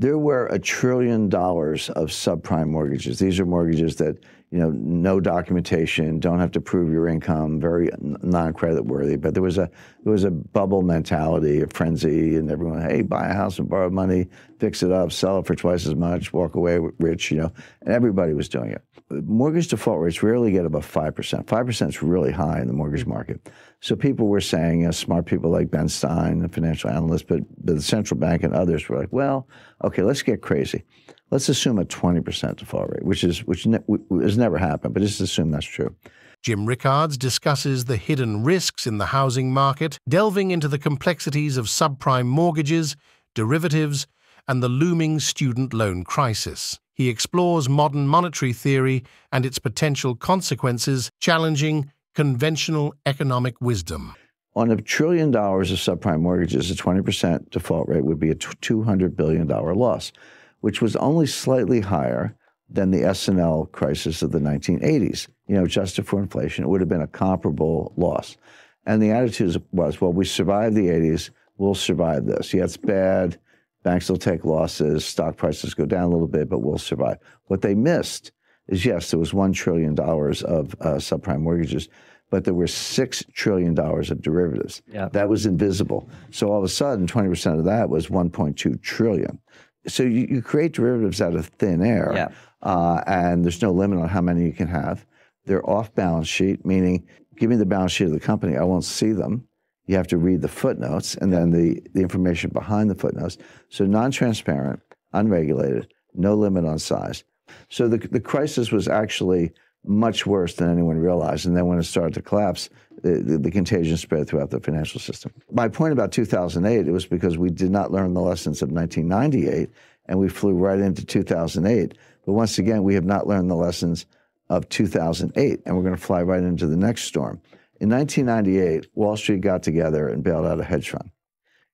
There were $1 trillion of subprime mortgages. These are mortgages that, no documentation, don't have to prove your income, very non-credit worthy. But there was a bubble mentality, a frenzy, and everyone, hey, buy a house and borrow money, fix it up, sell it for twice as much, walk away rich, and everybody was doing it. Mortgage default rates rarely get above 5%. 5% is really high in the mortgage market. So people were saying, smart people like Ben Stein, a financial analyst, but the central bank and others were like, well, okay, let's get crazy. Let's assume a 20% default rate, which has never happened, but just assume that's true. Jim Rickards discusses the hidden risks in the housing market, delving into the complexities of subprime mortgages, derivatives, and the looming student loan crisis. He explores modern monetary theory and its potential consequences, challenging conventional economic wisdom. On $1 trillion of subprime mortgages, a 20% default rate would be a $200 billion loss, which was only slightly higher than the S&L crisis of the 1980s. Adjusted for inflation, it would have been a comparable loss. And the attitude was, well, we survived the 80s, we'll survive this. Yeah, it's bad. Banks will take losses, stock prices go down a little bit, but we'll survive. What they missed is, yes, there was $1 trillion of subprime mortgages, but there were $6 trillion of derivatives. Yeah. That was invisible. So all of a sudden, 20% of that was $1.2 trillion. So you create derivatives out of thin air, and there's no limit on how many you can have. They're off balance sheet, meaning give me the balance sheet of the company, I won't see them. You have to read the footnotes and then the information behind the footnotes. So non-transparent, unregulated, no limit on size. So the crisis was actually much worse than anyone realized. And then when it started to collapse, the contagion spread throughout the financial system. My point about 2008, it was because we did not learn the lessons of 1998, and we flew right into 2008. But once again, we have not learned the lessons of 2008, and we're going to fly right into the next storm. In 1998, Wall Street got together and bailed out a hedge fund.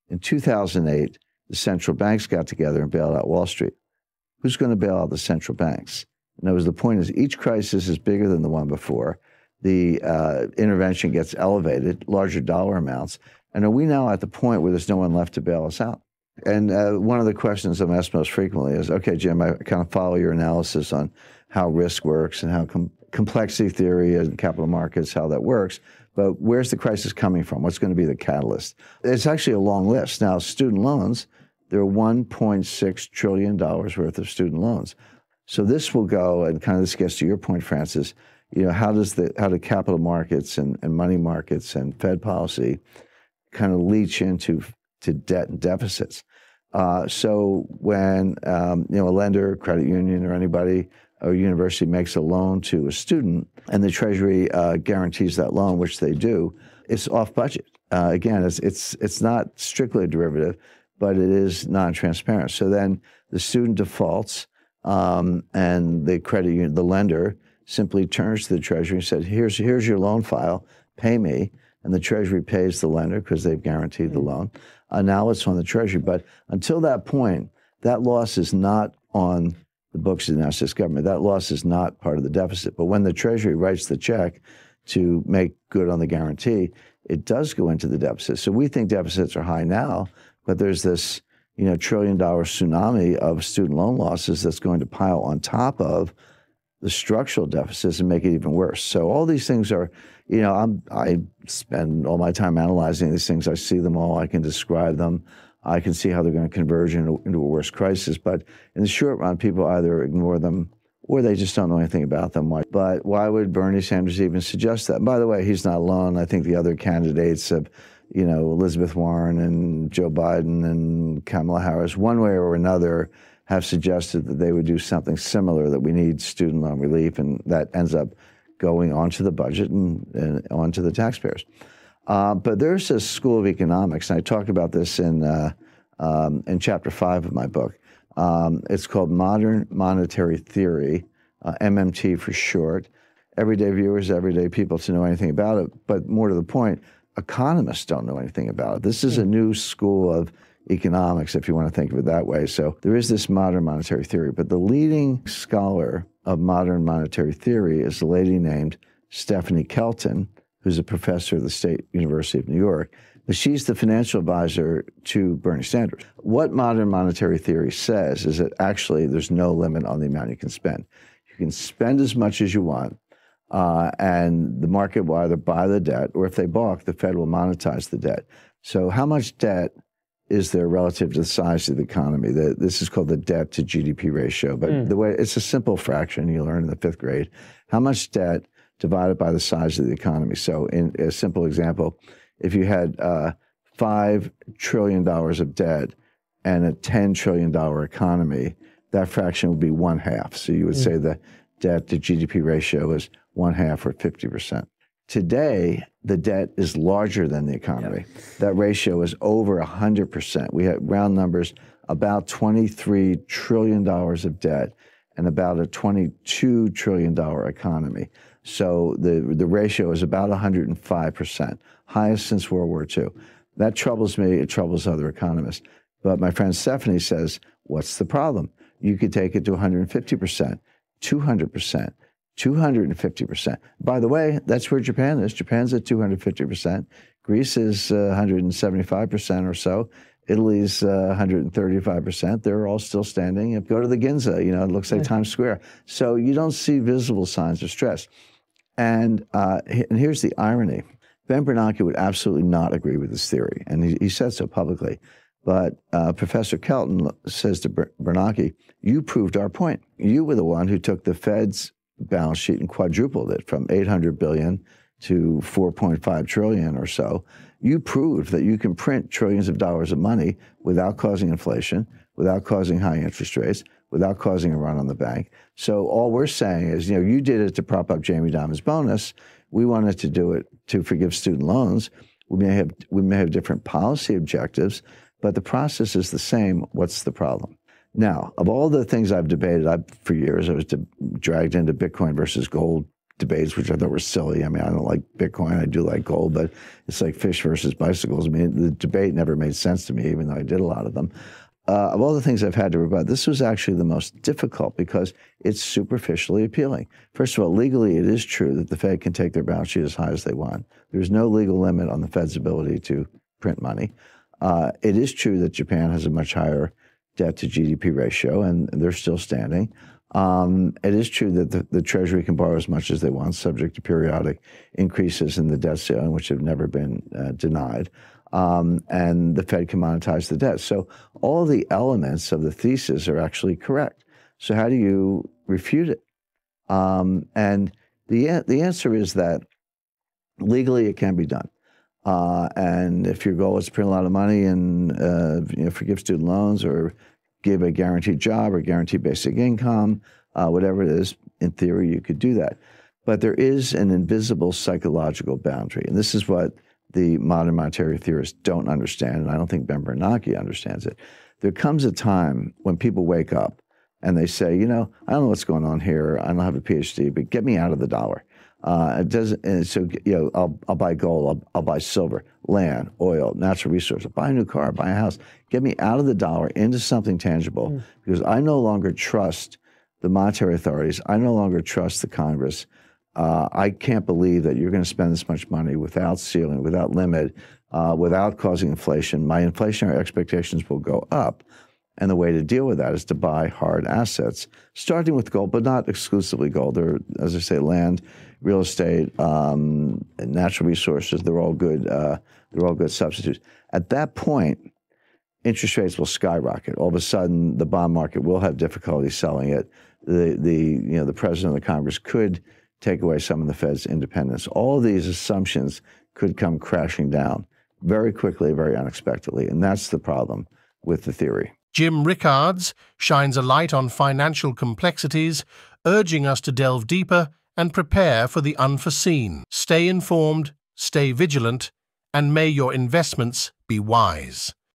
In 2008, the central banks got together and bailed out Wall Street. Who's going to bail out the central banks? In other words, the point is each crisis is bigger than the one before. The intervention gets elevated, larger dollar amounts. And are we now at the point where there's no one left to bail us out? And one of the questions I'm asked most frequently is, okay, Jim, I kind of follow your analysis on how risk works and how complexity theory and capital markets, how that works. But where's the crisis coming from? What's going to be the catalyst? It's actually a long list. Now, student loans, there are $1.6 trillion worth of student loans. So this will go, and kind of this gets to your point, Francis, how do capital markets and money markets and Fed policy kind of leach into debt and deficits? So when a lender, credit union, or anybody or university makes a loan to a student, and the Treasury guarantees that loan, which they do, it's off budget. Again, it's not strictly a derivative, but it is non-transparent. So then the student defaults, and the credit union, the lender, simply turns to the Treasury and said, here's your loan file, pay me. And the Treasury pays the lender because they've guaranteed the loan. Now it's on the Treasury. But until that point, that loss is not on the books of the United States government. That loss is not part of the deficit. But when the Treasury writes the check to make good on the guarantee, it does go into the deficit. So we think deficits are high now, but there's this $1 trillion tsunami of student loan losses that's going to pile on top of the structural deficits and make it even worse. So all these things are, I spend all my time analyzing these things. I see them all. I can describe them. I can see how they're going to converge into a worse crisis. But in the short run, people either ignore them or they just don't know anything about them. But why would Bernie Sanders even suggest that? And by the way, he's not alone. I think the other candidates have, Elizabeth Warren and Joe Biden and Kamala Harris, one way or another, have suggested that they would do something similar, that we need student loan relief, and that ends up going onto the budget and onto the taxpayers. But there's a school of economics, and I talk about this in Chapter 5 of my book. It's called Modern Monetary Theory, MMT for short. Everyday viewers, everyday people to know anything about it, but more to the point, economists don't know anything about it. This is a new school of economics, if you want to think of it that way. So there is this modern monetary theory, but the leading scholar of modern monetary theory is a lady named Stephanie Kelton, who's a professor at the State University of New York. But she's the financial advisor to Bernie Sanders. What modern monetary theory says is that actually there's no limit on the amount you can spend. You can spend as much as you want, and the market will either buy the debt, or if they balk, the Fed will monetize the debt. So how much debt is there relative to the size of the economy? This is called the debt to GDP ratio, but the way it's a simple fraction you learn in the 5th grade. How much debt divided by the size of the economy? So in a simple example, if you had $5 trillion of debt and a $10 trillion economy, that fraction would be 1/2. So you would say the debt to GDP ratio is 1/2 or 50%. Today, the debt is larger than the economy. Yep. That ratio is over 100%. We have round numbers, about $23 trillion of debt and about a $22 trillion economy. So the ratio is about 105%, highest since World War II. That troubles me. It troubles other economists. But my friend Stephanie says, what's the problem? You could take it to 150%, 200%. 250%. By the way, that's where Japan is. Japan's at 250%. Greece is 175% or so. Italy's 135%. They're all still standing. Go to the Ginza, you know, it looks like Times Square. So you don't see visible signs of stress. And here's the irony. Ben Bernanke would absolutely not agree with this theory, and he said so publicly. But Professor Kelton says to Bernanke, you proved our point. You were the one who took the Fed's balance sheet and quadrupled it from 800 billion to 4.5 trillion or so. You proved that you can print trillions of dollars of money without causing inflation, without causing high interest rates, without causing a run on the bank. So all we're saying is, you know, you did it to prop up Jamie Dimon's bonus. We wanted to do it to forgive student loans. We may have different policy objectives, but the process is the same. What's the problem? Now, of all the things I've debated, for years I was dragged into Bitcoin versus gold debates, which I thought were silly. I mean, I don't like Bitcoin. I do like gold, but it's like fish versus bicycles. I mean, the debate never made sense to me, even though I did a lot of them. Of all the things I've had to rebut, this was actually the most difficult because it's superficially appealing. First of all, legally, it is true that the Fed can take their balance sheet as high as they want. There's no legal limit on the Fed's ability to print money. It is true that Japan has a much higher debt to GDP ratio, and they're still standing. It is true that the Treasury can borrow as much as they want, subject to periodic increases in the debt ceiling, which have never been denied. And the Fed can monetize the debt. So all the elements of the thesis are actually correct. So how do you refute it? And the answer is that legally it can be done. And if your goal is to print a lot of money and forgive student loans or give a guaranteed job or guaranteed basic income, whatever it is, in theory you could do that. But there is an invisible psychological boundary, and this is what the modern monetary theorists don't understand, and I don't think Ben Bernanke understands it. There comes a time when people wake up and they say, you know, I don't know what's going on here. I don't have a PhD, but get me out of the dollar. It doesn't. And so, you know, I'll buy gold, I'll buy silver, land, oil, natural resources, I'll buy a new car, buy a house. Get me out of the dollar into something tangible, because I no longer trust the monetary authorities. I no longer trust the Congress. I can't believe that you're going to spend this much money without ceiling, without limit, without causing inflation. My inflationary expectations will go up. And the way to deal with that is to buy hard assets, starting with gold, but not exclusively gold. There are, as I say, land, real estate, natural resources. They're all good. They're all good substitutes. At that point, interest rates will skyrocket. All of a sudden, the bond market will have difficulty selling it. The president of the Congress could take away some of the Fed's independence. All of these assumptions could come crashing down very quickly, very unexpectedly, and that's the problem with the theory. Jim Rickards shines a light on financial complexities, urging us to delve deeper and prepare for the unforeseen. Stay informed, stay vigilant, and may your investments be wise.